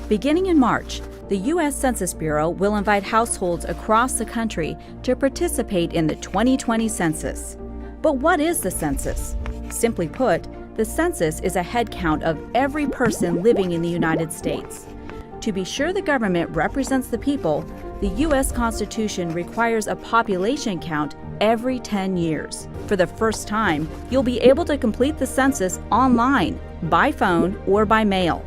Beginning in March, the U.S. Census Bureau will invite households across the country to participate in the 2020 census. But what is the census? Simply put, the census is a head count of every person living in the United States. To be sure the government represents the people, the U.S. Constitution requires a population count every 10 years. For the first time, you'll be able to complete the census online, by phone, or by mail.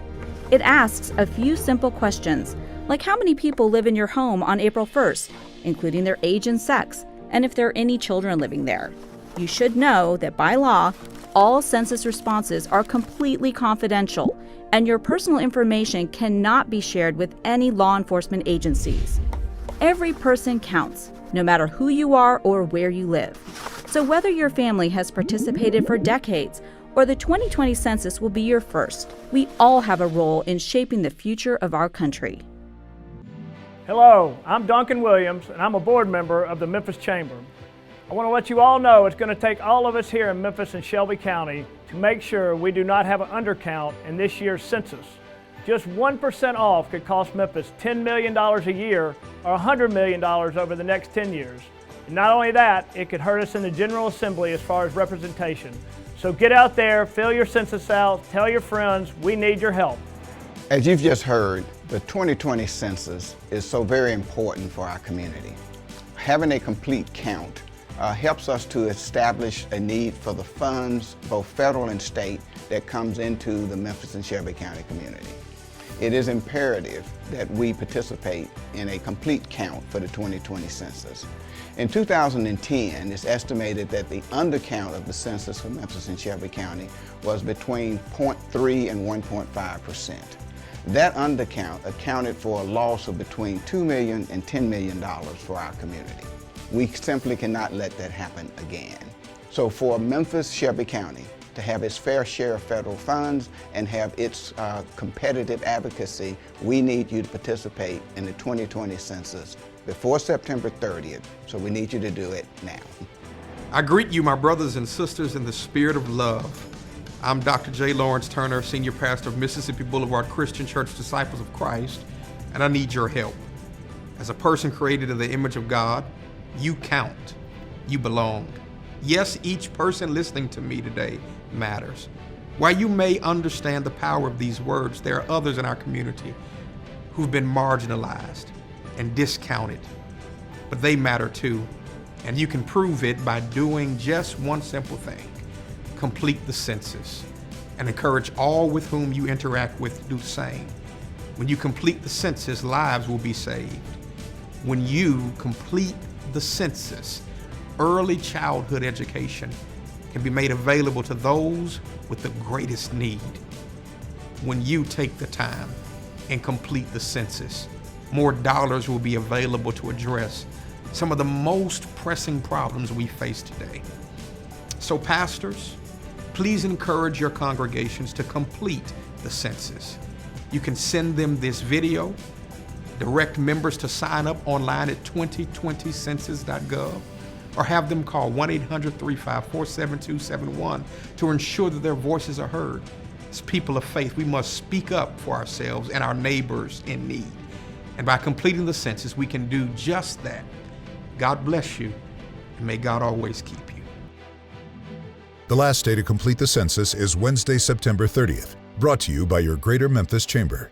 It asks a few simple questions, like how many people live in your home on April 1st, including their age and sex, and if there are any children living there. You should know that by law, all census responses are completely confidential, and your personal information cannot be shared with any law enforcement agencies. Every person counts, no matter who you are or where you live. So whether your family has participated for decades or the 2020 census will be your first, we all have a role in shaping the future of our country. Hello, I'm Duncan Williams, and I'm a board member of the Memphis Chamber. I want to let you all know it's going to take all of us here in Memphis and Shelby County to make sure we do not have an undercount in this year's census. Just 1% off could cost Memphis $10 million a year or $100 million over the next 10 years. And not only that, it could hurt us in the General Assembly as far as representation. So get out there, fill your census out, tell your friends, we need your help. As you've just heard, the 2020 census is so very important for our community. Having a complete count helps us to establish a need for the funds, both federal and state, that comes into the Memphis and Shelby County community. It is imperative that we participate in a complete count for the 2020 census. In 2010, it's estimated that the undercount of the census for Memphis and Shelby County was between 0.3 and 1.5%. That undercount accounted for a loss of between $2 million and $10 million for our community. We simply cannot let that happen again. So for Memphis, Shelby County to have its fair share of federal funds and have its competitive advocacy, we need you to participate in the 2020 census before September 30th, so we need you to do it now. I greet you, my brothers and sisters, in the spirit of love. I'm Dr. J. Lawrence Turner, Senior Pastor of Mississippi Boulevard Christian Church Disciples of Christ, and I need your help. As a person created in the image of God, you count, you belong. Yes, each person listening to me today matters. While you may understand the power of these words, there are others in our community who've been marginalized and discounted, but they matter too. And you can prove it by doing just one simple thing: complete the census, and encourage all with whom you interact with to do the same. When you complete the census, lives will be saved. When you complete the census, early childhood education can be made available to those with the greatest need. When you take the time and complete the census, more dollars will be available to address some of the most pressing problems we face today. So pastors, please encourage your congregations to complete the census. You can send them this video, direct members to sign up online at 2020census.gov, or have them call 1-800-354-7271 to ensure that their voices are heard. As people of faith, we must speak up for ourselves and our neighbors in need. And by completing the census, we can do just that. God bless you, and may God always keep you. The last day to complete the census is Wednesday, September 30th. Brought to you by your Greater Memphis Chamber.